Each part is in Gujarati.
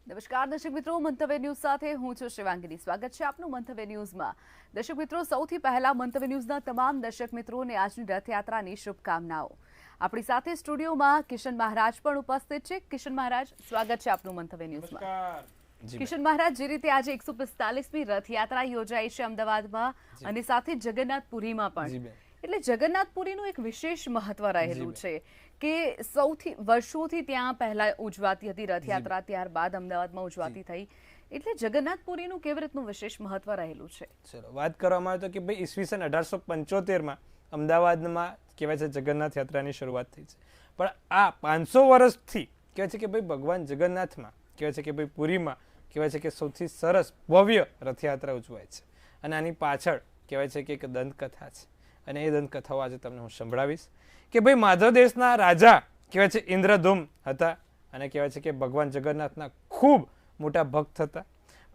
નમસ્કાર દર્શક મિત્રો, મંતવ્ય ન્યૂઝ સાથે હું છું શિવાંગીની. સ્વાગત છે આપનું મંતવ્ય ન્યૂઝમાં. દર્શક મિત્રો, સૌથી પહેલા મંતવ્ય ન્યૂઝના તમામ દર્શક મિત્રોને આજની રથયાત્રાની શુભકામનાઓ. આપણી સાથે સ્ટુડિયોમાં કિશન મહારાજ પણ ઉપસ્થિત છે. કિશન મહારાજ, સ્વાગત છે આપનું મંતવ્ય ન્યૂઝમાં. કિશન મહારાજ, જે રીતે આજે 145મી રથયાત્રા યોજાઈ છે અમદાવાદમાં અને સાથે જગન્નાથપુરીમાં પણ, એટલે જગન્નાથપુરીનું એક વિશેષ મહત્વ રહેલું છે કે સૌથી વર્ષોથી ત્યાં પહેલા ઉજવાતી હતી રથયાત્રા, ત્યારબાદ અમદાવાદમાં ઉજવાતી થઈ, એટલે જગન્નાથપુરીનું કેવી રીતનું વિશેષ મહત્વ રહેલું છે? ચલો વાત કરવામાં આવે તો કે ભાઈ ઈસવીસન 1875માં અમદાવાદમાં કહેવાય છે જગન્નાથ યાત્રાની શરૂઆત થઈ છે. પણ આ 500 વર્ષથી કહેવાય છે કે ભાઈ ભગવાન જગન્નાથમાં કહેવાય છે કે ભાઈ પુરીમાં કહેવાય છે કે સૌથી સરસ ભવ્ય રથયાત્રા ઉજવાય છે. અને આની પાછળ કહેવાય છે કે એક દંતકથા છે અને એ દંતકથાઓ આજે તમને હું સંભળાવીશ કે ભાઈ માધવ દેશના રાજા કહેવાય છે ઇન્દ્રધૂમ હતા અને કહેવાય છે કે ભગવાન જગન્નાથના ખૂબ મોટા ભક્ત હતા,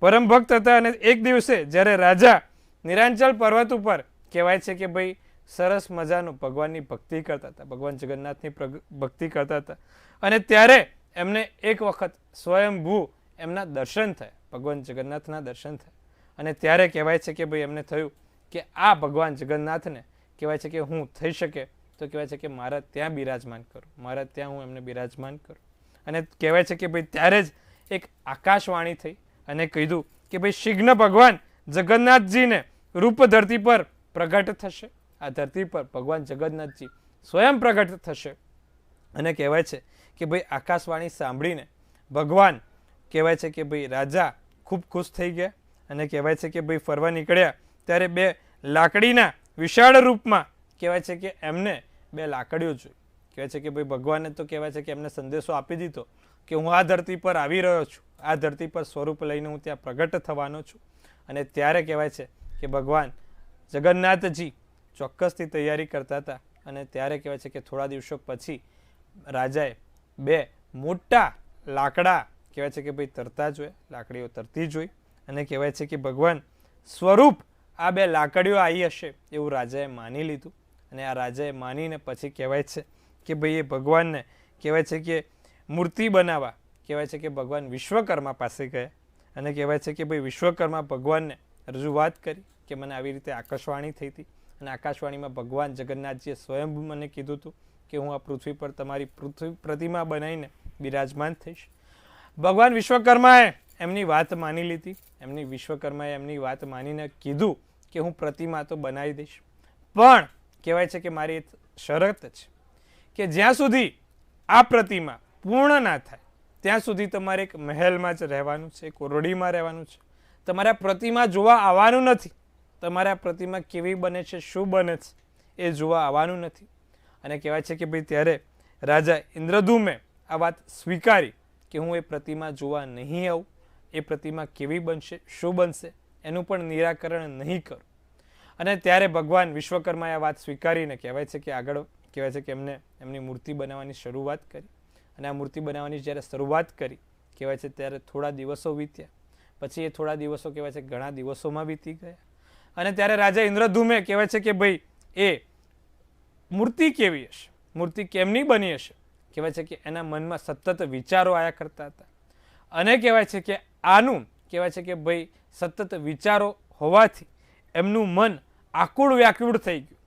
પરમ ભક્ત હતા. અને એક દિવસે જ્યારે રાજા નિરાંચલ પર્વત ઉપર કહેવાય છે કે ભાઈ સરસ મજાનું ભગવાનની ભક્તિ કરતા હતા, ભગવાન જગન્નાથની ભક્તિ કરતા હતા, અને ત્યારે એમને એક વખત સ્વયંભૂ એમના દર્શન થયા, ભગવાન જગન્નાથના દર્શન થયા. અને ત્યારે કહેવાય છે કે ભાઈ એમને થયું કે આ ભગવાન જગન્નાથને કહેવાય છે કે હું થઈ શકે તો કહેવાય છે કે મારા ત્યાં બિરાજમાન કરું, મારા ત્યાં હું એમને બિરાજમાન કરું. અને કહેવાય છે કે ભાઈ ત્યારે જ એક આકાશવાણી થઈ અને કીધું કે ભાઈ શીઘ્ર ભગવાન જગન્નાથજીને રૂપ ધરતી પર પ્રગટ થશે. આ ધરતી પર ભગવાન જગન્નાથજી સ્વયં પ્રગટ થશે. અને કહેવાય છે કે ભાઈ આકાશવાણી સાંભળીને ભગવાન કહેવાય છે કે ભાઈ રાજા ખૂબ ખુશ થઈ ગયા અને કહેવાય છે કે ભાઈ ફરવા નીકળ્યા ત્યારે બે લાકડીના વિશાળ રૂપમાં કહેવાય છે કે એમને બે લાકડીઓ જોઈ. કહેવાય છે કે ભાઈ ભગવાને તો કહેવાય છે કે એમને સંદેશો આપી દીધો કે હું આ ધરતી પર આવી રહ્યો છું, આ ધરતી પર સ્વરૂપ લઈને હું ત્યાં પ્રગટ થવાનો છું. અને ત્યારે કહેવાય છે કે ભગવાન જગન્નાથજી ચોક્કસથી તૈયારી કરતા હતા. અને ત્યારે કહેવાય છે કે થોડા દિવસો પછી રાજાએ બે મોટા લાકડા કહેવાય છે કે ભાઈ તરતા જોયા, લાકડીઓ તરતી જોઈ અને કહેવાય છે કે ભગવાન સ્વરૂપ આ બે લાકડીઓ આવી હશે એવું રાજાએ માની લીધું. અને આ રાજાએ માનીને પછી કહેવાય છે કે ભાઈ એ ભગવાનને કહેવાય છે કે મૂર્તિ બનાવવા કહેવાય છે કે ભગવાન વિશ્વકર્મા પાસે ગયા અને કહેવાય છે કે ભાઈ વિશ્વકર્મા ભગવાનને રજૂઆત કરી કે મને આવી રીતે આકાશવાણી થઈ હતી અને આકાશવાણીમાં ભગવાન જગન્નાથજીએ સ્વયં મને કીધું હતું કે હું આ પૃથ્વી પર તમારી પૃથ્વી પ્રતિમા બનાવીને બિરાજમાન થઈશ. ભગવાન વિશ્વકર્માએ એમની વાત માની લીધી. એમની વિશ્વકર્માએ એમની વાત માનીને કીધું કે હું પ્રતિમા તો બનાવી દઈશ, પણ કહેવાય છે કે મારી એક શરત છે કે જ્યાં સુધી આ પ્રતિમા પૂર્ણ ના થાય ત્યાં સુધી તમારે એક મહેલમાં જ રહેવાનું છે, એક ઓરડીમાં રહેવાનું છે. તમારે આ પ્રતિમા જોવા આવવાનું નથી, તમારે આ પ્રતિમા કેવી બને છે, શું બને છે એ જોવા આવવાનું નથી. અને કહેવાય છે કે ભાઈ ત્યારે રાજા ઇન્દ્રધૂમે આ વાત સ્વીકારી કે હું એ પ્રતિમા જોવા નહીં આવું, એ પ્રતિમા કેવી બનશે, શું બનશે એનું પણ નિરાકરણ નહીં કરું. અને ત્યારે ભગવાન વિશ્વકર્માએ આ વાત સ્વીકારીને કહેવાય છે કે આગળ કહેવાય છે કે એમને એમની મૂર્તિ બનાવવાની શરૂઆત કરી. અને આ મૂર્તિ બનાવવાની જ્યારે શરૂઆત કરી કહેવાય છે ત્યારે થોડા દિવસો વીત્યા. પછી એ થોડા દિવસો કહેવાય છે ઘણા દિવસોમાં વીતી ગયા. અને ત્યારે રાજા ઇન્દ્રધૂમે કહેવાય છે કે ભાઈ એ મૂર્તિ કેવી હશે, મૂર્તિ કેમની બની હશે, કહેવાય છે કે એના મનમાં સતત વિચારો આવ્યા કરતા હતા. અને કહેવાય છે કે આનું કહેવાય છે કે ભાઈ સતત વિચારો હોવાથી એમનું મન આકુળ વ્યાકુળ થઈ ગયું.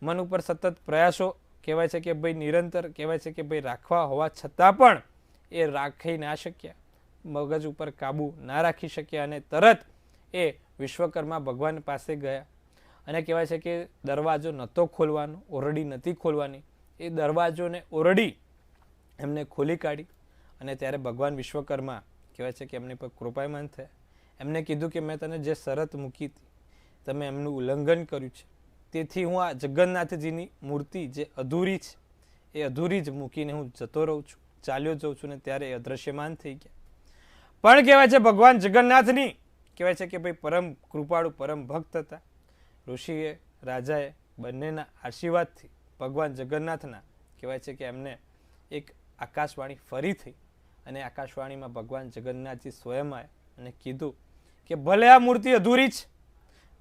મન ઉપર સતત પ્રયાસો કહેવાય છે કે ભાઈ નિરંતર કહેવાય છે કે ભાઈ રાખવા હોવા છતાં પણ એ રાખી ના શક્યા, મગજ ઉપર કાબુ ના રાખી શક્યા. અને તરત એ વિશ્વકર્મા ભગવાન પાસે ગયા અને કહેવાય છે કે દરવાજો નહોતો ખોલવાનો, ઓરડી નથી ખોલવાની, એ દરવાજોને ઓરડી એમને ખોલી કાઢી. અને ત્યારે ભગવાન વિશ્વકર્મા કહેવાય છે કે એમની પર કૃપાયમાન થયા. એમને કીધું કે મેં તને જે શરત મૂકી હતી તમે એમનું ઉલ્લંઘન કર્યું છે, તેથી હું આ જગન્નાથજીની મૂર્તિ જે અધૂરી છે એ અધૂરી જ મૂકીને હું જતો રહું છું, ચાલ્યો જાઉં છું. ને ત્યારે એ અદ્રશ્યમાન થઈ ગયા. પણ કહેવાય છે ભગવાન જગન્નાથની કહેવાય છે કે ભાઈ પરમ કૃપાળુ પરમ ભક્ત હતા. ઋષિએ રાજાએ બંનેના આશીર્વાદથી ભગવાન જગન્નાથના કહેવાય છે કે એમને એક આકાશવાણી ફરી થઈ. અને આકાશવાણીમાં ભગવાન જગન્નાથજી સ્વયં આવ્યા અને કીધું કે ભલે આ મૂર્તિ અધૂરી છે,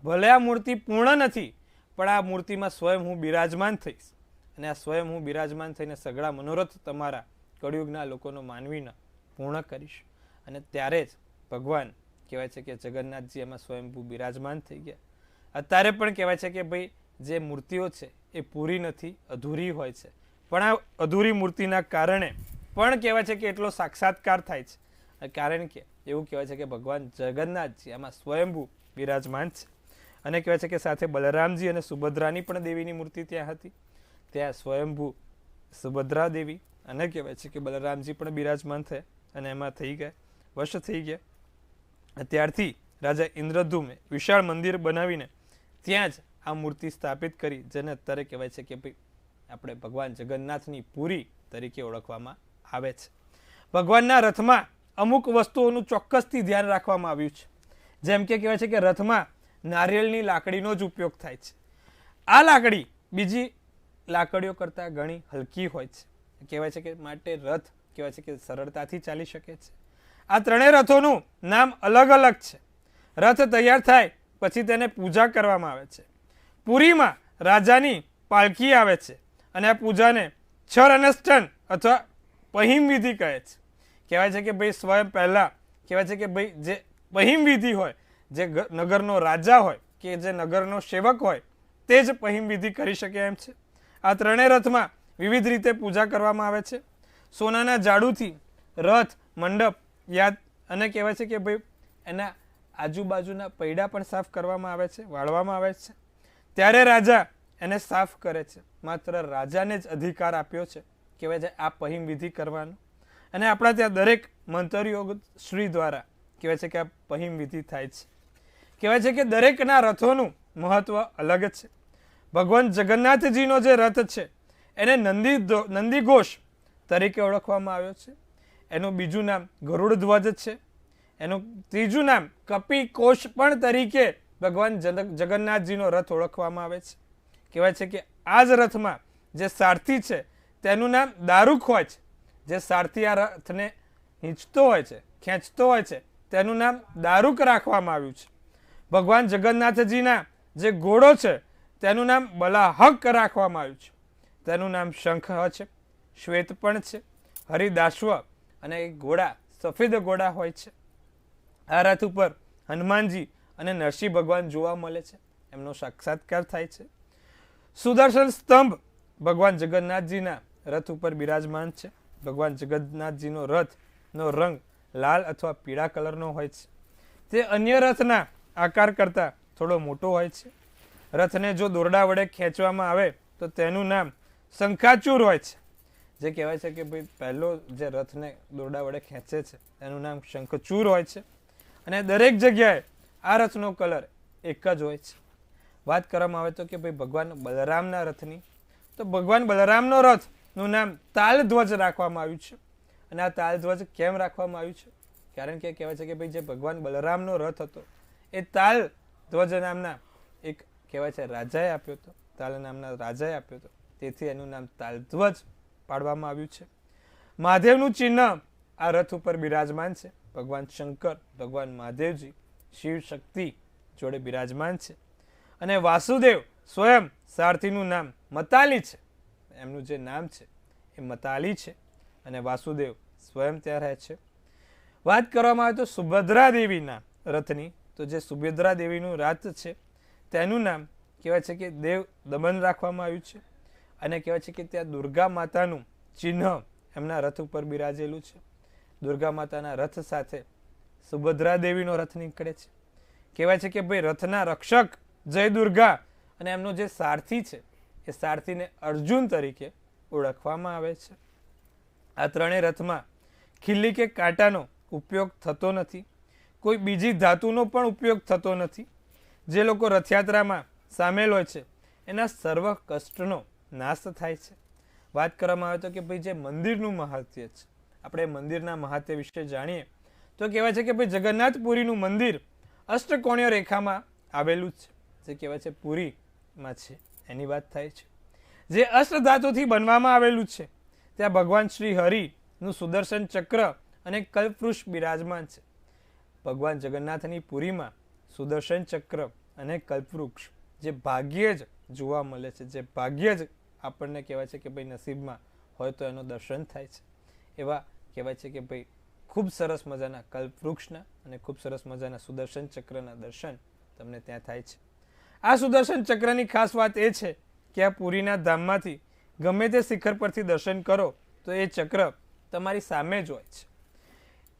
ભલે આ મૂર્તિ પૂર્ણ નથી, પણ આ મૂર્તિમાં સ્વયં હું બિરાજમાન થઈશ અને આ સ્વયં હું બિરાજમાન થઈને સઘળા મનોરથ તમારા કળિયુગના લોકોનો માનવીના પૂર્ણ કરીશ. અને ત્યારે જ ભગવાન કહેવાય છે કે જગન્નાથજી એમાં સ્વયંભૂ બિરાજમાન થઈ ગયા. અત્યારે પણ કહેવાય છે કે ભાઈ જે મૂર્તિઓ છે એ પૂરી નથી, અધૂરી હોય છે, પણ આ અધૂરી મૂર્તિના કારણે પણ કહેવાય છે કે એટલો સાક્ષાત્કાર થાય છે. કારણ કે એવું કહેવાય છે કે ભગવાન જગન્નાથજી આમાં સ્વયંભૂ બિરાજમાન છે. અને કહેવાય છે કે સાથે બલરામજી અને સુભદ્રાની પણ દેવીની મૂર્તિ ત્યાં હતી. ત્યાં સ્વયંભૂ સુભદ્રા દેવી અને કહેવાય છે કે બલરામજી પણ બિરાજમાન થયા અને એમાં થઈ ગયા, વશ થઈ ગયા. ત્યારથી રાજા ઇન્દ્રધૂમે વિશાળ મંદિર બનાવીને ત્યાં જ આ મૂર્તિ સ્થાપિત કરી, જેને અત્યારે કહેવાય છે કે ભાઈ આપણે ભગવાન જગન્નાથની પુરી તરીકે ઓળખવામાં આવે છે. ભગવાનના રથમાં અમુક વસ્તુઓનું ચોક્કસથી ધ્યાન રાખવામાં આવ્યું છે. જેમ કે કહેવાય છે કે રથમાં નારિયેળની લાકડીનો જ ઉપયોગ થાય છે. આ લાકડી બીજી લાકડીઓ કરતાં ઘણી હલકી હોય છે. કહેવાય છે કે માટે રથ કહેવાય છે કે સરળતાથી ચાલી શકે છે. આ ત્રણેય રથોનું નામ અલગ અલગ છે. રથ તૈયાર થાય પછી તેને પૂજા કરવામાં આવે છે. પુરીમાં રાજાની પાલખી આવે છે અને આ પૂજાને છર અનુષ્ઠાન અથવા પહિમ વિધિ કહે છે. કહેવાય છે કે ભાઈ સ્વયં પહેલા કહેવાય છે કે ભાઈ જે પહિમ વિધિ હોય, જે નગરનો રાજા હોય કે જે નગરનો સેવક હોય તે જ પહિમ વિધિ કરી શકે એમ છે. આ ત્રણેય રથમાં વિવિધ રીતે પૂજા કરવામાં આવે છે. સોનાના ઝાડુથી રથ મંડપ યાદ અને કહેવાય છે કે ભાઈ એના આજુબાજુના પૈડા પણ સાફ કરવામાં આવે છે, વાળવામાં આવે છે. ત્યારે રાજા એને સાફ કરે છે. માત્ર રાજાને જ અધિકાર આપ્યો છે કહેવાય છે આ પહિમ વિધિ કરવાનો. અને આપણા ત્યાં દરેક મંતરયોગ શ્રી દ્વારા કહેવાય છે કે આ પહિમ વિધિ થાય છે. કહેવાય છે કે દરેકના રથોનું મહત્વ અલગ છે. ભગવાન જગન્નાથજીનો જે રથ છે એને નંદીઘોષ તરીકે ઓળખવામાં આવ્યો છે. એનું બીજું નામ ગરુડ ધ્વજ છે. એનું ત્રીજું નામ કપી કોશ પણ તરીકે ભગવાન જગન્નાથજીનો રથ ઓળખવામાં આવે છે. કહેવાય છે કે આ જ રથમાં જે સારથી છે તેનું નામ દારૂક હોય છે. જે સારથી આ રથને હીંચતો હોય છે, ખેંચતો હોય છે, તેનું નામ દારૂક રાખવામાં આવ્યું છે. ભગવાન જગન્નાથજીના જે ઘોડો છે તેનું નામ બલાહક રાખવામાં આવ્યું છે. તેનું નામ શંખ છે, શ્વેત પણ છે, હરિદાશ્વ અને એક ઘોડા સફેદ ઘોડા હોય છે. આ રથ ઉપર હનુમાનજી અને નરસિંહ ભગવાન જોવા મળે છે, એમનો સાક્ષાત્કાર થાય છે. સુદર્શન સ્તંભ ભગવાન જગન્નાથજીના રથ ઉપર બિરાજમાન છે. ભગવાન જગન્નાથજીનો રથનો રંગ લાલ અથવા પીળા કલરનો હોય છે. તે અન્ય રથના આકાર કરતાં થોડો મોટો હોય છે. રથને જો દોરડા વડે ખેંચવામાં આવે તો તેનું નામ શંખાચૂર હોય છે. જે કહેવાય છે કે ભાઈ પહેલો જે રથને દોરડા વડે ખેંચે છે એનું નામ શંખચૂર હોય છે. અને દરેક જગ્યાએ આ રથનો કલર એક જ હોય છે. વાત કરવામાં આવે તો કે ભાઈ ભગવાન બલરામના રથની, તો ભગવાન બલરામનો રથનું નામ તાલધ્વજ રાખવામાં આવ્યું છે. અને આ તાલધ્વજ કેમ રાખવામાં આવ્યું છે? કારણ કે કહેવાય છે કે ભાઈ જે ભગવાન બલરામનો રથ હતો એ તાલધ્વજ નામના એક કહેવાય છે રાજાએ આપ્યો હતો, તાલ નામના રાજાએ આપ્યો હતો, તેથી એનું નામ તાલધ્વજ પાડવામાં આવ્યું છે. મહાદેવનું ચિહ્ન આ રથ ઉપર બિરાજમાન છે. ભગવાન શંકર, ભગવાન મહાદેવજી, શિવ શક્તિ જોડે બિરાજમાન છે. અને વાસુદેવ સ્વયં સારથીનું નામ મતાલી છે. એમનું જે નામ છે એ મતાલી છે અને વાસુદેવ સ્વયં ત્યાં રહે છે. વાત કરવામાં આવે તો સુભદ્રા દેવીના રથની, તો જે સુભદ્રા દેવીનું રથ છે તેનું નામ કહેવાય છે કે દેવ દમન રાખવામાં આવ્યું છે. અને કહેવાય છે કે ત્યાં દુર્ગા માતાનું ચિહ્ન એમના રથ ઉપર બિરાજેલું છે. દુર્ગા માતાના રથ સાથે સુભદ્રા દેવીનો રથ નીકળે છે. કહેવાય છે કે ભાઈ રથના રક્ષક જય દુર્ગા અને એમનો જે સારથી છે એ સારથીને અર્જુન તરીકે ઓળખવામાં આવે છે. આ ત્રણેય રથમાં ખીલ્લી કે કાંટાનો ઉપયોગ થતો નથી. કોઈ બીજી ધાતુનો પણ ઉપયોગ થતો નથી. જે લોકો રથયાત્રામાં સામેલ હોય છે એના સર્વ કષ્ટનો નાશ થાય છે. વાત કરવામાં આવે તો કે ભાઈ જે મંદિરનું મહાત્મ્ય છે, આપણે મંદિરના મહાત્મ્ય વિશે જાણીએ તો કહેવાય છે કે ભાઈ જગન્નાથપુરીનું મંદિર અષ્ટકોણીય રેખામાં આવેલું છે. જે કહેવાય છે પુરીમાં છે એની વાત થાય છે. જે અષ્ટધાતુથી બનવામાં આવેલું છે. ત્યાં ભગવાન શ્રી હરિનું સુદર્શન ચક્ર અને કલ્પવૃક્ષ બિરાજમાન છે. ભગવાન જગન્નાથની પુરીમાં સુદર્શન ચક્ર અને કલ્પવૃક્ષ જે ભાગ્યે જ જોવા મળે છે, જે ભાગ્યે જ આપણને કહેવાય છે કે ભાઈ નસીબમાં હોય તો એનો દર્શન થાય છે. એવા કહેવાય છે કે ભાઈ ખૂબ સરસ મજાના કલ્પવૃક્ષના અને ખૂબ સરસ મજાના સુદર્શન ચક્રના દર્શન તમને ત્યાં થાય છે. આ સુદર્શન ચક્રની ખાસ વાત એ છે કે આ પુરીના ધામમાંથી ગમે તે શિખર પરથી દર્શન કરો તો એ ચક્ર તમારી સામે જ હોય છે.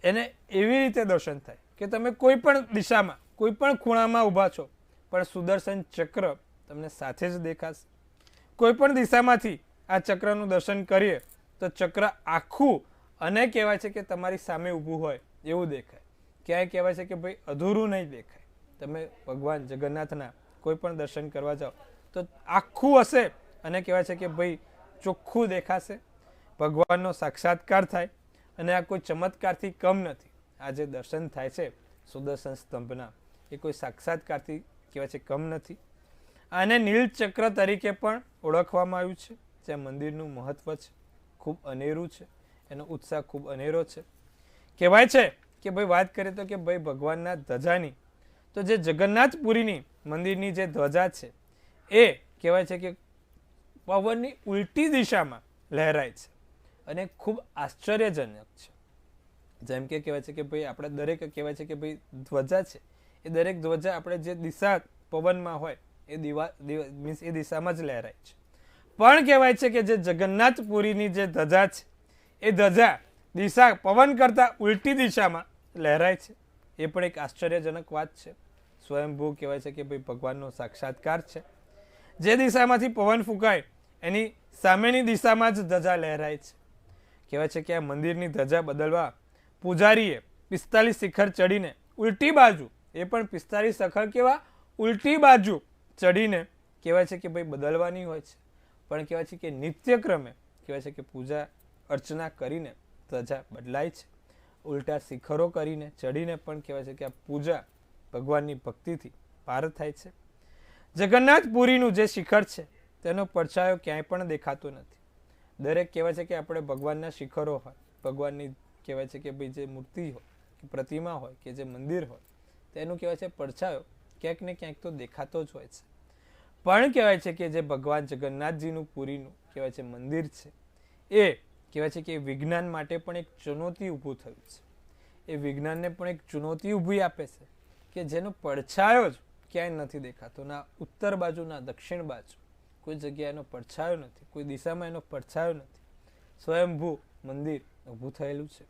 એને એવી રીતે દર્શન થાય કે તમે કોઈ પણ દિશામાં કોઈ પણ ખૂણામાં ઊભા છો પણ સુદર્શન ચક્ર તમને સાથે જ દેખાશે. કોઈ પણ દિશામાંથી આ ચક્રનું દર્શન કરીએ તો ચક્ર આખું અને કહેવાય છે કે તમારી સામે ઊભું હોય એવું દેખાય. ક્યાંય કહેવાય છે કે ભાઈ અધૂરું નહીં દેખાય. તમે ભગવાન જગન્નાથના કોઈ પણ દર્શન કરવા જાઓ તો આખું હશે અને કહેવાય છે કે ભાઈ ચોખ્ખું દેખાશે. ભગવાનનો સાક્ષાત્કાર થાય અને આ કોઈ ચમત્કારથી કમ નથી. આ જે દર્શન થાય છે સુદર્શન સ્તંભના એ કોઈ સાક્ષાત્કારથી કહેવાય છે કમ નથી. આને નીલચક્ર તરીકે પણ ઓળખવામાં આવ્યું છે. જે મંદિરનું મહત્વ છે ખૂબ અનેરું છે. એનો ઉત્સાહ ખૂબ અનેરો છે. કહેવાય છે કે ભાઈ વાત કરીએ તો કે ભાઈ ભગવાનના ધજાની તો જે જગન્નાથપુરીની મંદિરની જે ધ્વજા છે એ કહેવાય છે કે પવનની ઉલટી દિશામાં લહેરાય છે અને ખૂબ આશ્ચર્યજનક છે. જેમ કે કહેવાય છે કે ભાઈ આપણે દરેક કહેવાય છે કે ભાઈ ધ્વજા છે એ દરેક ધ્વજા આપણે જે દિશા પવનમાં હોય એ મીન્સ એ દિશામાં જ લહેરાય છે. પણ કહેવાય છે કે જે જગન્નાથપુરીની જે ધજા છે એ ધજા દિશા પવન કરતા ઉલટી દિશામાં લહેરાય છે. એ પણ એક આશ્ચર્યજનક વાત છે. સ્વયંભૂ કહેવાય છે કે ભાઈ ભગવાનનો સાક્ષાત્કાર છે. જે દિશામાંથી પવન ફૂંકાય એની સામેની દિશામાં જ ધજા લહેરાય છે. કહેવાય છે કે આ મંદિરની ધજા બદલવા પૂજારીએ 45 શિખર ચડીને ઉલટી બાજુ એ પણ 45 શિખર કેવા ઉલટી બાજુ ચડીને કહેવાય છે કે ભાઈ બદલવાની હોય છે. પણ કહેવાય છે કે નિત્યક્રમે કહેવાય છે કે પૂજા અર્ચના કરીને ધજા બદલાય છે. ઉલટા શિખરો કરીને ચડીને પણ કહેવાય છે કે આ પૂજા ભગવાનની ભક્તિથી પાર થાય છે. જગન્નાથપુરીનું જે શિખર છે તેનો પડછાયો ક્યાંય પણ દેખાતો નથી. દરેક કહેવાય છે કે આપણે ભગવાનના શિખરો હોય ભગવાનની કહેવાય છે કે ભાઈ જે મૂર્તિ હોય કે પ્રતિમા હોય કે જે મંદિર હોય તેનું કહેવાય છે પડછાયો ક્યાંક ને ક્યાંક તો દેખાતો જ હોય છે. પણ કહેવાય છે કે જે ભગવાન જગન્નાથજીનું પુરીનું કહેવાય છે મંદિર છે એ કહેવાય છે કે વિજ્ઞાન માટે પણ એક ચુનૌતી ઊભું થયું છે. એ વિજ્ઞાનને પણ એક ચુનૌતી ઊભી આપે છે કે જેનો પડછાયો જ ક્યાંય નથી દેખાતો. ના ઉત્તર બાજુ ના દક્ષિણ બાજુ કોઈ જગ્યાએ એનો પડછાયો નથી. કોઈ દિશામાં એનો પડછાયો નથી. સ્વયંભૂ મંદિર ઊભું થયેલું છે.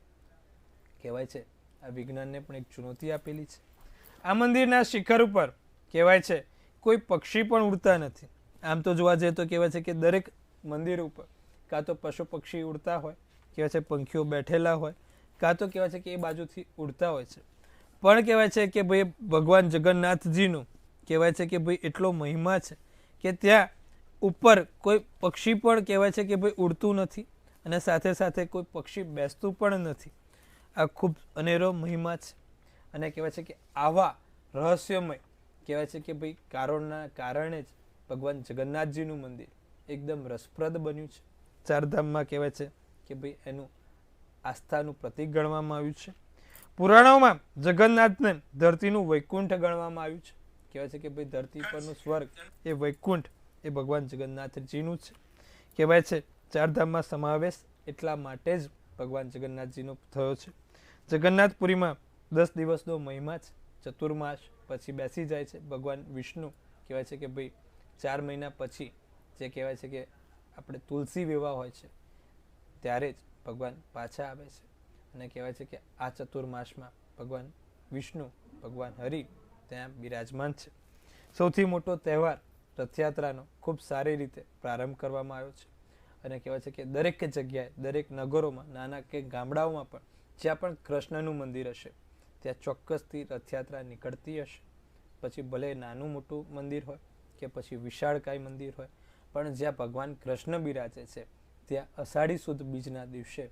કહેવાય છે આ વિજ્ઞાનને પણ એક ચુનૌતી આપેલી છે. આ મંદિરના શિખર ઉપર કહેવાય છે કોઈ પક્ષી પણ ઉડતા નથી. આમ તો જોવા જઈએ તો કહેવાય છે કે દરેક મંદિર ઉપર કાં તો પશુ પક્ષી ઉડતા હોય કહેવાય છે પંખીઓ બેઠેલા હોય કાં તો કહેવાય છે કે એ બાજુથી ઉડતા હોય છે. પણ કહેવાય છે કે ભાઈ ભગવાન જગન્નાથજીનું કહેવાય છે કે ભાઈ એટલો મહિમા છે કે ત્યાં ઉપર કોઈ પક્ષી પણ કહેવાય છે કે ભાઈ ઉડતું નથી અને સાથે સાથે કોઈ પક્ષી બેસતું પણ નથી. આ ખૂબ અનેરો મહિમા છે. અને કહેવાય છે કે આવા રહસ્યમય કહેવાય છે કે ભાઈ કારણના કારણે જ ભગવાન જગન્નાથજીનું મંદિર એકદમ રસપ્રદ બન્યું છે. ચારધામમાં કહેવાય છે કે ભાઈ એનું આસ્થાનું પ્રતીક ગણવામાં આવ્યું છે. પુરાણોમાં જગન્નાથને ધરતીનું વૈકુંઠ ગણવામાં આવ્યું છે. કહેવાય છે કે ભાઈ ધરતી પરનું સ્વર્ગ એ વૈકુંઠ એ ભગવાન જગન્નાથજીનું છે. કહેવાય છે ચારધામમાં સમાવેશ એટલા માટે જ ભગવાન જગન્નાથજીનો થયો છે. જગન્નાથપુરીમાં 10 દિવસનો મહિમા છે. ચતુર્માસ પછી બેસી જાય છે. ભગવાન વિષ્ણુ કહેવાય છે કે ભાઈ 4 મહિના પછી જે કહેવાય છે કે આપણે તુલસી વિવાહ હોય છે ત્યારે જ ભગવાન પાછા આવે છે. અને કહેવાય છે કે આ ચતુર્માસમાં ભગવાન વિષ્ણુ ભગવાન હરિ ત્યાં બિરાજમાન છે. સૌથી મોટો તહેવાર રથયાત્રાનો ખૂબ સારી રીતે પ્રારંભ કરવામાં આવ્યો છે. અને કહેવાય છે કે દરેક જગ્યાએ દરેક નગરોમાં નાના કે ગામડાઓમાં પણ જ્યાં પણ કૃષ્ણનું મંદિર હશે ત્યાં ચોક્કસથી રથયાત્રા નીકળતી હશે. પછી ભલે નાનું મોટું મંદિર હોય કે પછી વિશાળકાય મંદિર હોય પણ જ્યાં ભગવાન કૃષ્ણ બિરાજે છે ત્યાં અષાઢી સુદ બીજના દિવસે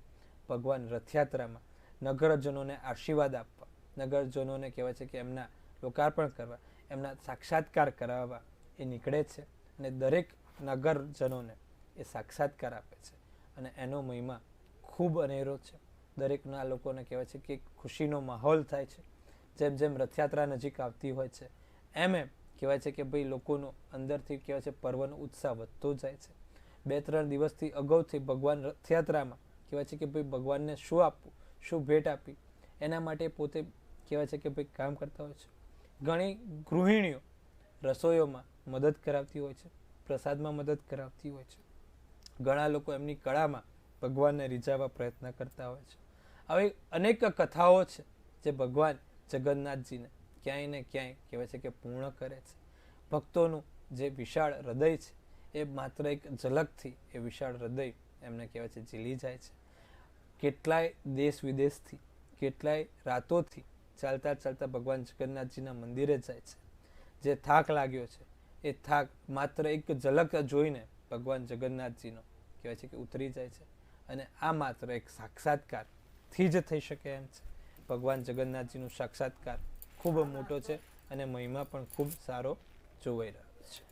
ભગવાન રથયાત્રામાં નગરજનોને આશીર્વાદ આપવા નગરજનોને કહેવાય છે કે એમના લોકાર્પણ કરવા એમના સાક્ષાત્કાર કરાવવા એ નીકળે છે. અને દરેક નગરજનોને એ સાક્ષાત્કાર આપે છે. અને એનો મહિમા ખૂબ અનેરો છે. દરેકના લોકોને કહેવાય છે કે ખુશીનો માહોલ થાય છે. જેમ જેમ રથયાત્રા નજીક આવતી હોય છે એમ કહેવાય છે કે ભાઈ લોકોનો અંદરથી કહેવાય છે પર્વનો ઉત્સાહ વધતો જાય છે. 2-3 દિવસથી અગાઉથી ભગવાન રથયાત્રામાં કહેવાય છે કે ભાઈ ભગવાનને શું આપવું શું ભેટ આપી, એના માટે પોતે કહેવાય છે કે ભાઈ કામ કરતા હોય છે. ઘણી ગૃહિણીઓ રસોઈઓમાં મદદ કરાવતી હોય છે, પ્રસાદમાં મદદ કરાવતી હોય છે. ઘણા લોકો એમની કળામાં ભગવાનને રીઝાવવા પ્રયત્ન કરતા હોય છે. આવી અનેક કથાઓ છે જે ભગવાન જગન્નાથજીને ક્યાંય ને ક્યાંય કહેવાય છે કે પૂર્ણ કરે છે. ભક્તોનું જે વિશાળ હૃદય છે એ માત્ર એક ઝલકથી એ વિશાળ હૃદય એમને કહેવાય છે ઝીલી જાય છે. કેટલાય દેશ વિદેશથી, કેટલાય રાતોથી ચાલતા ચાલતા ભગવાન જગન્નાથજીના મંદિરે જાય છે. જે થાક લાગ્યો છે એ થાક માત્ર એક ઝલક જોઈને ભગવાન જગન્નાથજીનો કહેવાય છે કે ઉતરી જાય છે. અને આ માત્ર એક સાક્ષાત્કારથી જ થઈ શકે એમ છે. ભગવાન જગન્નાથજીનું સાક્ષાત્કાર ખૂબ મોટો છે અને મહિમા પણ ખૂબ સારો જોવાઈ રહ્યો છે.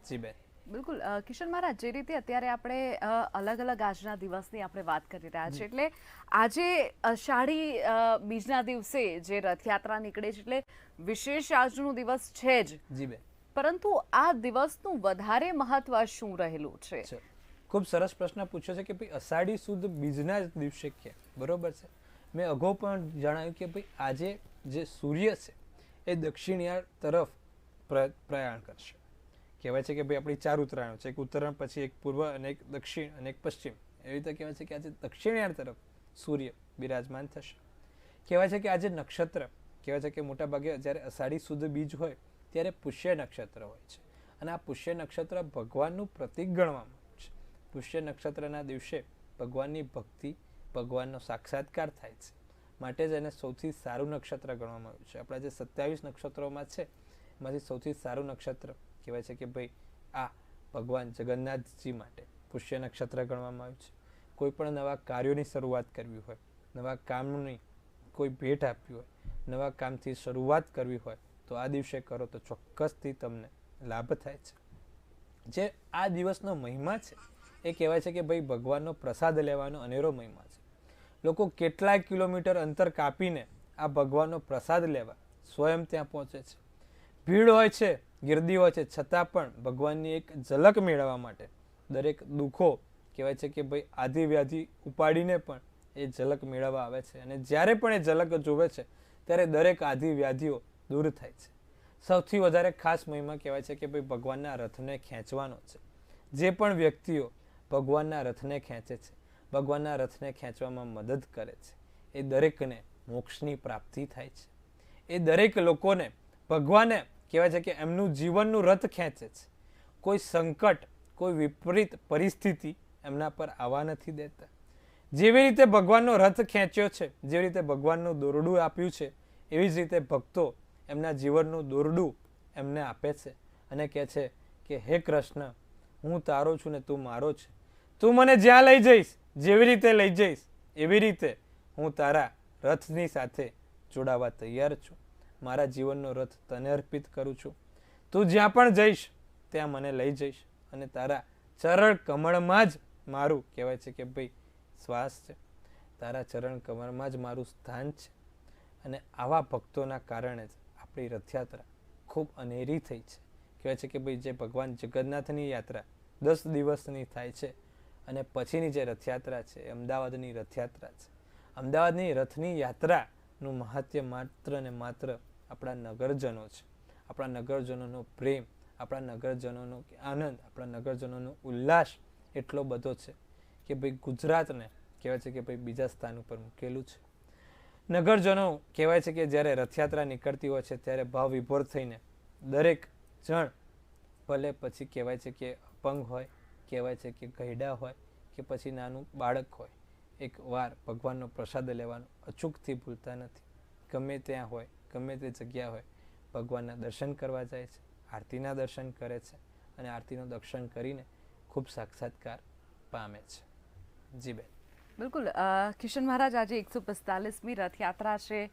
જી બેન. બિલકુલ કિશન મહારાજ, જે રીતે અત્યારે આપણે અલગ અલગ આજના દિવસની આપણે વાત કરી રહ્યા છીએ, એટલે આજે અષાઢી બીજના દિવસે જે રથયાત્રા નીકળે છે એટલે વિશેષ આજનો દિવસ છે જ. જી બેન. પરંતુ આ દિવસનું વધારે મહત્વ શું રહેલું છે? ખૂબ સરસ પ્રશ્ન પૂછ્યો છે કે ભાઈ અષાઢી સુદ બીજના જ દિવસે કે બરોબર છે. મેં અગાઉ પણ જણાવ્યું કે ભાઈ આજે જે સૂર્ય છે એ દક્ષિણયાર તરફ પ્રયાણ કરશે. કહેવાય છે કે ભાઈ આપણી 4 ઉત્તરાયણો છે, એક ઉત્તરાયણ પછી એક પૂર્વ અને એક દક્ષિણ અને એક પશ્ચિમ. એવી રીતે કહેવાય છે કે આજે દક્ષિણયાર તરફ સૂર્ય બિરાજમાન થશે. કહેવાય છે કે આજે નક્ષત્ર કહેવાય છે કે મોટા ભાગે જ્યારે અષાઢી સુદ બીજ હોય ત્યારે પુષ્ય નક્ષત્ર હોય છે. અને આ પુષ્ય નક્ષત્ર ભગવાનનું પ્રતીક ગણવામાં આવે છે. પુષ્ય નક્ષત્રના દિવસે ભગવાનની ભક્તિ, ભગવાનનો સાક્ષાત્કાર થાય છે. માટે જ એને સૌથી સારું નક્ષત્ર ગણવામાં આવ્યું છે. આપણા જે 27 નક્ષત્રોમાં છે એમાંથી સૌથી સારું નક્ષત્ર કહેવાય છે કે ભાઈ આ ભગવાન જગન્નાથજી માટે પુષ્ય નક્ષત્ર ગણવામાં આવ્યું છે. કોઈ પણ નવા કાર્યોની શરૂઆત કરવી હોય, નવા કામની કોઈ ભેટ આપવી હોય, નવા કામથી શરૂઆત કરવી હોય તો આ દિવસે કરો તો ચોક્કસથી તમને લાભ થાય છે. જે આ દિવસનો મહિમા છે એ કહેવાય છે કે ભાઈ ભગવાનનો પ્રસાદ લેવાનો અનેરો મહિમા છે. લોકો કેટલાય કિલોમીટર અંતર કાપીને આ ભગવાનનો પ્રસાદ લેવા સ્વયં ત્યાં પહોંચે છે. ભીડ હોય છે, ગીર્દી હોય છે, છતાં પણ ભગવાનની એક ઝલક મેળવવા માટે દરેક દુઃખો કહેવાય છે કે ભાઈ આધિ વ્યાધિ ઉપાડીને પણ એ ઝલક મેળવવા આવે છે. અને જ્યારે પણ એ ઝલક જોવે છે ત્યારે દરેક આધિ વ્યાધિઓ દૂર થાય છે. સૌથી વધારે ખાસ મહિમા કહેવાય છે કે ભાઈ ભગવાનના રથને ખેંચવાનો છે. જે પણ વ્યક્તિઓ ભગવાનના રથને ખેંચે છે, ભગવાનના રથને ખેંચવામાં મદદ કરે છે, એ દરેકને મોક્ષની પ્રાપ્તિ થાય છે. એ દરેક લોકોને ભગવાને કહેવાય છે કે એમનું જીવનનું રથ ખેંચે છે. કોઈ સંકટ, કોઈ વિપરીત પરિસ્થિતિ એમના પર આવવા નથી દેતા. જેવી રીતે ભગવાનનો રથ ખેંચ્યો છે, જેવી રીતે ભગવાનનું દોરડું આપ્યું છે, એવી જ રીતે ભક્તો એમના જીવનનું દોરડું એમને આપે છે અને કહે છે કે હે કૃષ્ણ, હું તારો છું ને તું મારો છે. તું મને જ્યાં લઈ જઈશ, જેવી રીતે લઈ જઈશ, એવી રીતે હું તારા રથની સાથે જોડાવા તૈયાર છું. મારા જીવનનો રથ તને અર્પિત કરું છું. તું જ્યાં પણ જઈશ ત્યાં મને લઈ જઈશ અને તારા ચરણ કમળમાં જ મારું કહેવાય છે કે ભાઈ શ્વાસ છે. તારા ચરણ કમળમાં જ મારું સ્થાન છે. અને આવા ભક્તોના કારણે જ આપણી રથયાત્રા ખૂબ અનેરી થઈ છે. કહેવાય છે કે ભાઈ જે ભગવાન જગન્નાથની યાત્રા 10 દિવસની થાય છે અને પછીની જે રથયાત્રા છે એ અમદાવાદની રથયાત્રા છે. અમદાવાદની રથની યાત્રાનું મહાત્મ્ય માત્ર ને માત્ર આપણા નગરજનો છે. આપણા નગરજનોનો પ્રેમ, આપણા નગરજનોનો આનંદ, આપણા નગરજનોનો ઉલ્લાસ એટલો બધો છે કે ભાઈ ગુજરાતને કહેવાય છે કે ભાઈ બીજા સ્થાન ઉપર મૂકેલું છે. નગરજનો કહેવાય છે કે જ્યારે રથયાત્રા નીકળતી હોય છે ત્યારે ભાવ વિભોર થઈને દરેક જણ, ભલે પછી કહેવાય છે કે અપંગ હોય, કહેવાય છે કે ગયડા હોય કે પછી નાનું બાળક હોય, એક વાર ભગવાનનો પ્રસાદ લેવાનું અચૂકથી ભૂલતા નથી. ગમે ત્યાં હોય, ગમે તે જગ્યા હોય, ભગવાનના દર્શન કરવા જાય છે, આરતીના દર્શન કરે છે અને આરતીનું દર્શન કરીને ખૂબ સાક્ષાત્કાર પામે છે. જી બેન. બિલકુલ કિશન મહારાજ, આજે 145મી રથયાત્રા છે.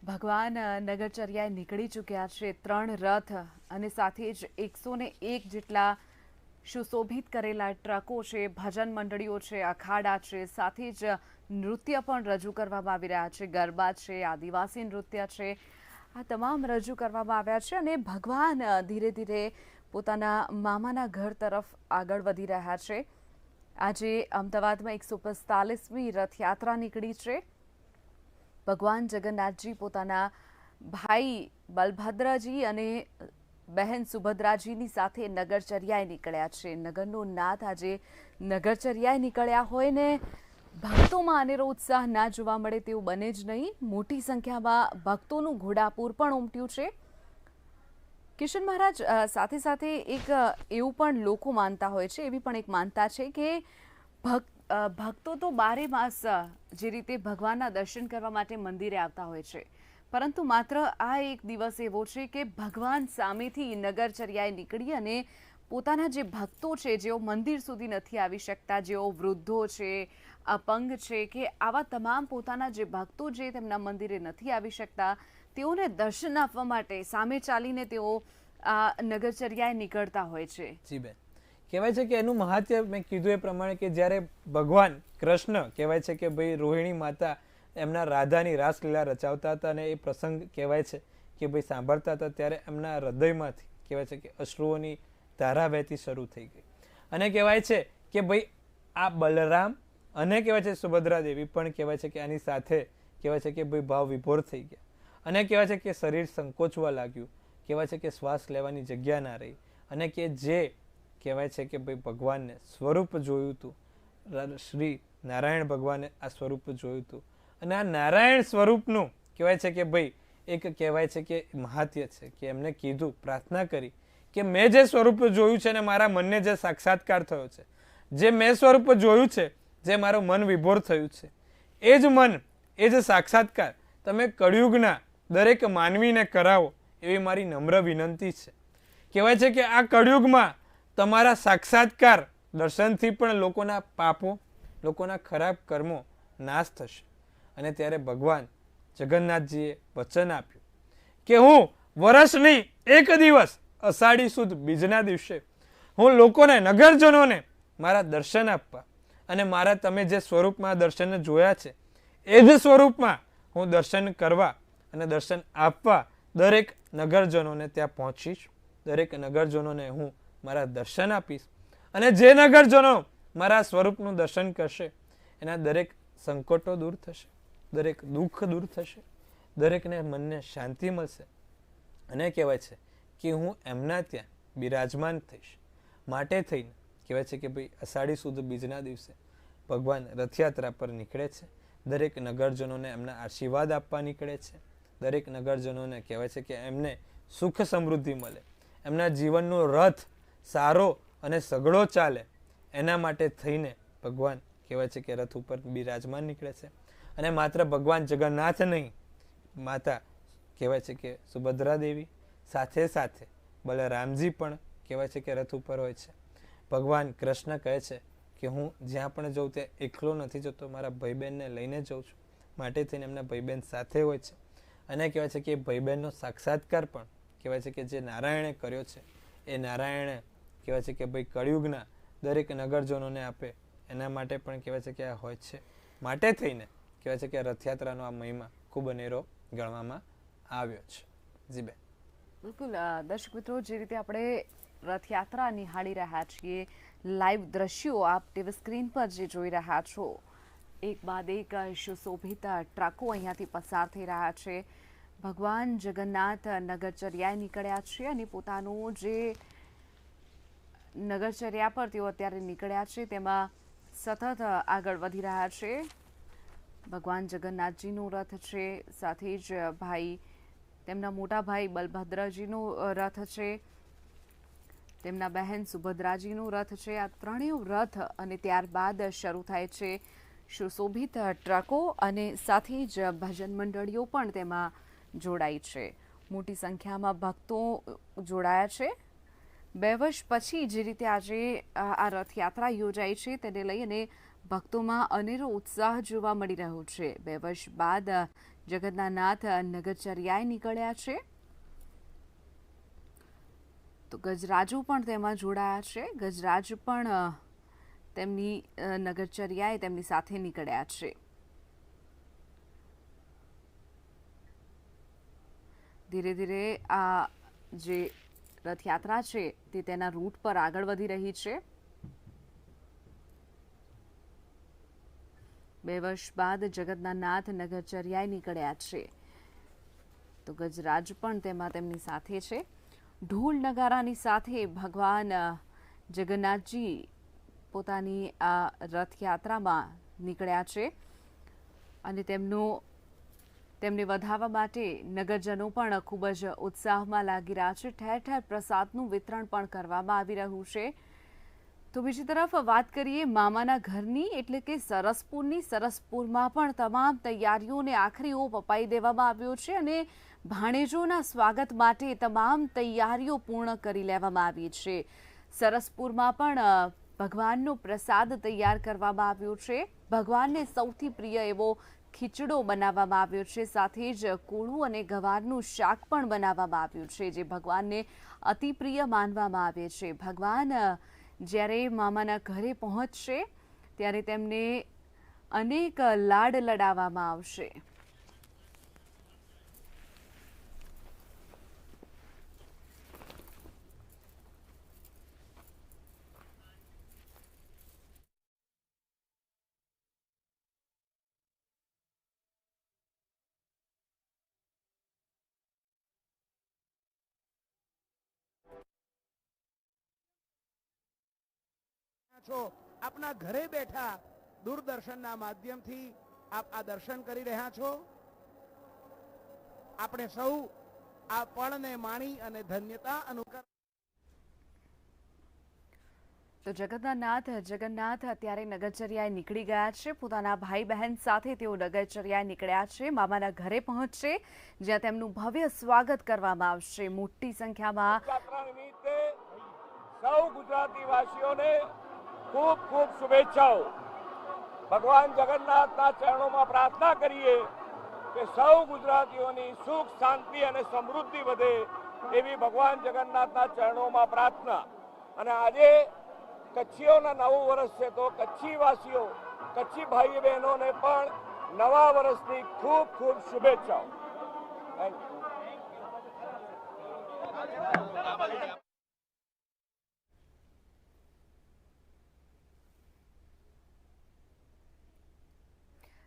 ભગવાન નગરચર્યાએ નીકળી ચૂક્યા છે. 3 રથ અને સાથે જ 101 જેટલા સુશોભિત કરેલા ટ્રકો છે, ભજન મંડળીઓ છે, અખાડા છે, સાથે જ નૃત્ય પણ રજૂ કરવામાં આવી રહ્યા છે. ગરબા છે, આદિવાસી નૃત્ય છે, આ તમામ રજૂ કરવામાં આવ્યા છે. અને ભગવાન ધીરે ધીરે પોતાના મામાના ઘર તરફ આગળ વધી રહ્યા છે. આજે અમદાવાદમાં 145મી રથયાત્રા નીકળી છે. ભગવાન જગન્નાથજી પોતાના ભાઈ બલભદ્રજી અને બહેન સુભદ્રાજીની સાથે નગરચર્યાએ નીકળ્યા છે. નગરનો નાથ આજે નગરચર્યાએ નીકળ્યા હોય ને ભક્તોમાં અનેરો ઉત્સાહ ના જોવા મળે તેવું બને જ નહીં. મોટી સંખ્યામાં ભક્તોનું ઘોડાપૂર પણ ઉમટ્યું છે. કિશન મહારાજ, સાથે સાથે એક એવું પણ લોકો માનતા હોય છે, એવી પણ એક માનતા છે કે ભક્તો તો બારે માસ જે રીતે ભગવાનના દર્શન કરવા માટે મંદિરે આવતા હોય છે, પરંતુ માત્ર આ એક દિવસ એવો છે કે ભગવાન સામેથી નગરચર્યાએ નીકળી અને પોતાના જે ભક્તો છે, જેઓ મંદિર સુધી નથી આવી શકતા, જેઓ વૃદ્ધો છે, અપંગ છે, કે આવા તમામ પોતાના જે ભક્તો જે તેમના મંદિરે નથી આવી શકતા, તેઓને દર્શન આપવા માટે સામે ચાલીને તેઓ આ નગરચર્યાએ નીકળતા હોય છે. જી બેન, કહેવાય છે કે એનું મહાત્મ્ય મેં કીધું એ પ્રમાણે કે જ્યારે ભગવાન કૃષ્ણ કહેવાય છે કે ભાઈ રોહિણી માતા એમના રાધાની રાસલીલા રચાવતા હતા અને એ પ્રસંગ કહેવાય છે કે ભાઈ સાંભળતા હતા, ત્યારે એમના હૃદયમાંથી કહેવાય છે કે અશ્રુઓની ધારા વહેતી શરૂ થઈ ગઈ. અને કહેવાય છે કે ભાઈ આ બલરામ અને કહેવાય છે સુભદ્રા દેવી પણ કહેવાય છે કે આની સાથે કહેવાય છે કે ભાઈ ભાવ વિભોર થઈ ગયા અને કહેવાય છે કે શરીર સંકોચવા લાગ્યું, કહેવાય છે કે શ્વાસ લેવાની જગ્યા ના રહી અને કે જે કહેવાય છે કે ભાઈ ભગવાનને સ્વરૂપ જોયું હતું, શ્રી નારાયણ ભગવાને આ સ્વરૂપ જોયું હતું અને આ નારાયણ સ્વરૂપનું કહેવાય છે કે ભાઈ એક કહેવાય છે કે મહાત્મ્ય છે કે એમને કીધું, પ્રાર્થના કરી કે મેં જે સ્વરૂપ જોયું છે ને મારા મનને જે સાક્ષાત્કાર થયો છે, જે મેં સ્વરૂપ જોયું છે, જે મારું મન વિભોર થયું છે, એ જ મન, એ જ સાક્ષાત્કાર તમે કળિયુગના દરેક માનવીને કરાવો એવી મારી નમ્ર વિનંતી છે. કહેવાય છે કે આ કળિયુગમાં તમારા સાક્ષાત્કાર દર્શનથી પણ લોકોના પાપો, લોકોના ખરાબ કર્મો નાશ થશે. અને ત્યારે ભગવાન જગન્નાથજીએ વચન આપ્યું કે હું વર્ષની એક દિવસ અષાઢી સુદ બીજના દિવસે હું લોકોને, નગરજનોને મારા દર્શન આપવા અને મારા તમે જે સ્વરૂપમાં દર્શન જોયા છે એ જ સ્વરૂપમાં હું દર્શન કરવા અને દર્શન આપવા દરેક નગરજનોને ત્યાં પહોંચીશ. દરેક નગરજનોને હું મારા દર્શન આપીશ અને જે નગરજનો મારા સ્વરૂપનું દર્શન કરશે એના દરેક સંકટો દૂર થશે, દરેક દુઃખ દૂર થશે, દરેકને મનને શાંતિ મળશે અને કહેવાય છે કે હું એમના ત્યાં બિરાજમાન થઈશ. માટે થઈને કહેવાય છે કે ભાઈ અષાઢી સુદ બીજના દિવસે ભગવાન રથયાત્રા પર નીકળે છે. દરેક નગરજનોને એમના આશીર્વાદ આપવા નીકળે છે. દરેક નગરજનોને કહેવાય છે કે એમને સુખ સમૃદ્ધિ મળે, એમના જીવનનો રથ સારો અને સઘળો ચાલે, એના માટે થઈને ભગવાન કહેવાય છે કે રથ ઉપર બિરાજમાન નીકળે છે. અને માત્ર ભગવાન જગન્નાથ નહીં, માતા કહેવાય છે કે સુભદ્રા દેવી, સાથે સાથે બલરામજી પણ કહેવાય છે કે રથ ઉપર હોય છે. ભગવાન કૃષ્ણ કહે છે કે હું જ્યાં પણ જઉં ત્યાં એકલો નથી જતો, મારા ભાઈ બહેનને લઈને જઉં છું. માટે થઈને એમના ભાઈ બહેન સાથે હોય છે. અને કહેવાય છે કે ભાઈ બહેનનો સાક્ષાત્કાર પણ કહેવાય છે કે જે નારાયણે કર્યો છે એ નારાયણે કહેવાય છે કે ભાઈ કળિયુગના દરેક નગરજનોને આપે, એના માટે પણ કહેવાય છે કે આ હોય છે. માટે થઈને કહેવાય છે કે રથયાત્રાનો આ મહિમા ખૂબ અનેરો ગણવામાં આવ્યો છે. જી બેન, બિલકુલ. દર્શક મિત્રો, જે રીતે આપણે રથયાત્રા નિહાળી રહ્યા છીએ, લાઈવ દ્રશ્યો આપ ટીવી સ્ક્રીન પર જે જોઈ રહ્યા છો, એક બાદ એક સુશોભિત ટ્રકો અહીંયાથી પસાર થઈ રહ્યા છે. ભગવાન જગન્નાથ નગરચર્યાએ નીકળ્યા છે અને પોતાનું જે નગરચર્યા પર તેઓ અત્યારે નીકળ્યા છે તેમાં સતત આગળ વધી રહ્યા છે. ભગવાન જગન્નાથજીનું રથ છે, સાથે જ ભાઈ તેમના મોટા ભાઈ બલભદ્રજીનું રથ છે, તેમના બહેન સુભદ્રાજીનું રથ છે. આ ત્રણેય રથ અને ત્યારબાદ શરૂ થાય છે સુશોભિત ટ્રકો અને સાથે જ ભજન મંડળીઓ પણ તેમાં જોડાઈ છે. મોટી સંખ્યામાં ભક્તો જોડાયા છે. 2 વર્ષ પછી જે રીતે આજે આ રથયાત્રા યોજાઈ છે તેને લઈને ભક્તોમાં અનેરો ઉત્સાહ જોવા મળી રહ્યો છે. 2 વર્ષ બાદ જગન્નાથ નગરચર્યાએ નીકળ્યા છે, તો ગજરાજો પણ તેમાં જોડાયા છે. ગજરાજ પણ તેમની નગરચર્યાએ તેમની સાથે નીકળ્યા છે. ધીરે ધીરે આ જે રથયાત્રા છે તે તેના રૂટ પર આગળ વધી રહી છે. 2 વર્ષ બાદ જગતના નાથ નગરચર્યાએ નીકળ્યા છે. તો ગજરાજ પણ તેમાં તેમની સાથે છે. ઢોલ નગારાની સાથે ભગવાન જગન્નાથજી પોતાની આ રથયાત્રામાં નીકળ્યા છે અને તેમને વધાવવા માટે નગરજનો પણ ખૂબ જ ઉત્સાહમાં લાગી રહ્યા છે. ઠેર ઠેર પ્રસાદનું વિતરણ પણ કરવામાં આવી રહ્યું છે. તો બીજી તરફ વાત કરીએ મામાના ઘરની, એટલે કે સરસપુરની. સરસપુરમાં પણ તમામ તૈયારીઓને આખરી ઓપ અપાઈ દેવામાં આવ્યો છે અને ભાણેજોના સ્વાગત માટે તમામ તૈયારીઓ પૂર્ણ કરી લેવામાં આવી છે. સરસપુરમાં પણ ભગવાનનો પ્રસાદ તૈયાર કરવામાં આવ્યો છે. ભગવાનને સૌથી પ્રિય એવો ખીચડો બનાવવામાં આવ્યો છે. સાથે જ કોળું અને ગવારનું શાક પણ બનાવવામાં આવ્યું છે, જે ભગવાનને અતિ પ્રિય માનવામાં આવે છે. ભગવાન જ્યારે મામાના ઘરે પહોંચશે ત્યારે તેમને અનેક લાડ લડાવવામાં આવશે. છો આપના ઘરે બેઠા દૂરદર્શનના માધ્યમથી આપ આ દર્શન કરી રહ્યા છો. આપણે સૌ આ પળને માણી અને ધન્યતા અનુભવ. તો જગતના નાથ જગન્નાથ અત્યારે નગરચર્યાએ નીકળી ગયા છે. પોતાના ભાઈ બહેન સાથે તેઓ નગરચર્યાએ નીકળ્યા છે. મામાના ઘરે પહોંચશે, જ્યાં તેમનું ભવ્ય સ્વાગત કરવામાં આવશે. મોટી સંખ્યામાં સૌ ગુજરાતી વાસીઓને ખૂબ ખૂબ શુભેચ્છાઓ. ભગવાન જગન્નાથના ચરણોમાં પ્રાર્થના કરીએ કે સૌ ગુજરાતીઓની સુખ, શાંતિ અને સમૃદ્ધિ વધે, એવી ભગવાન જગન્નાથના ચરણોમાં પ્રાર્થના. અને આજે કચ્છીઓના નવું વર્ષ છે, તો કચ્છી વાસીઓ, કચ્છી ભાઈ બહેનોને પણ નવા વર્ષની ખૂબ ખૂબ શુભેચ્છાઓ. Thank you.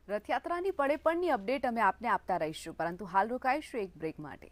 રથયાત્રાની પળે પળની અપડેટ અમે આપને આપતા રહીશું, પરંતુ હાલ રોકાઈશું એક બ્રેક માટે.